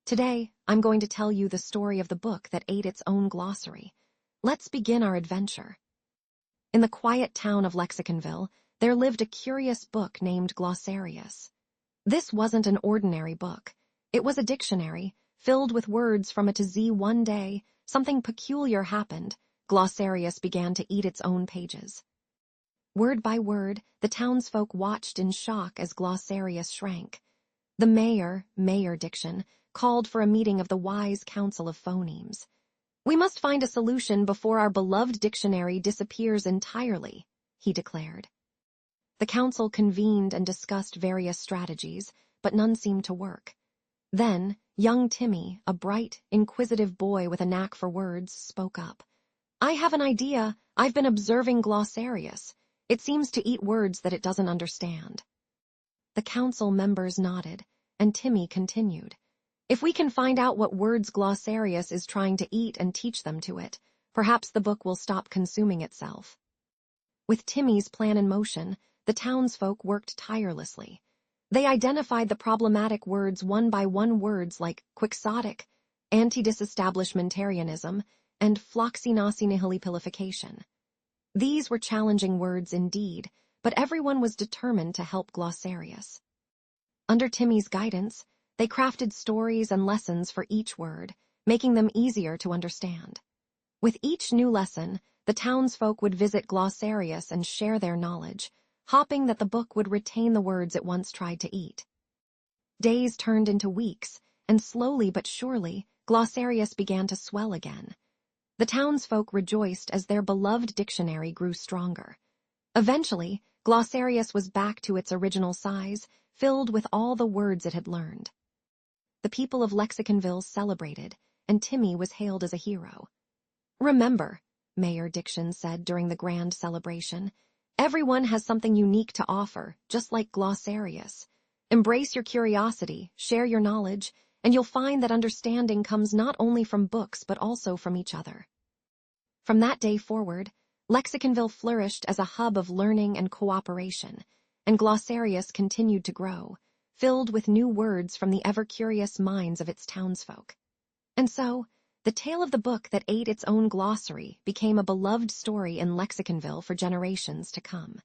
Today, I'm going to tell you the story of the book that ate its own glossary. Let's begin our adventure. In the quiet town of Lexiconville, there lived a curious book named Glossarius. This wasn't an ordinary book. It was a dictionary, filled with words from A to Z. One day, something peculiar happened. Glossarius began to eat its own pages. Word by word, the townsfolk watched in shock as Glossarius shrank. The mayor diction, called for a meeting of the wise council of phonemes. "We must find a solution before our beloved dictionary disappears entirely," he declared. The council convened and discussed various strategies, but none seemed to work. Then, young Timmy, a bright, inquisitive boy with a knack for words, spoke up. "I have an idea. I've been observing Glossarius. It seems to eat words that it doesn't understand." The council members nodded, and Timmy continued. "If we can find out what words Glossarius is trying to eat and teach them to it, perhaps the book will stop consuming itself." With Timmy's plan in motion, the townsfolk worked tirelessly. They identified the problematic words one by one, words like quixotic, anti-disestablishmentarianism, and floxy-nosy-nihilipilification. These were challenging words indeed, but everyone was determined to help Glossarius. Under Timmy's guidance, they crafted stories and lessons for each word, making them easier to understand. With each new lesson, the townsfolk would visit Glossarius and share their knowledge, hoping that the book would retain the words it once tried to eat. Days turned into weeks, and slowly but surely, Glossarius began to swell again. The townsfolk rejoiced as their beloved dictionary grew stronger. Eventually, Glossarius was back to its original size, filled with all the words it had learned. The people of Lexiconville celebrated, and Timmy was hailed as a hero. "Remember," Mayor Diction said during the grand celebration, "everyone has something unique to offer, just like Glossarius. Embrace your curiosity, share your knowledge, and you'll find that understanding comes not only from books but also from each other." From that day forward, Lexiconville flourished as a hub of learning and cooperation, and Glossarius continued to grow, filled with new words from the ever-curious minds of its townsfolk. And so, the tale of the book that ate its own glossary became a beloved story in Lexiconville for generations to come.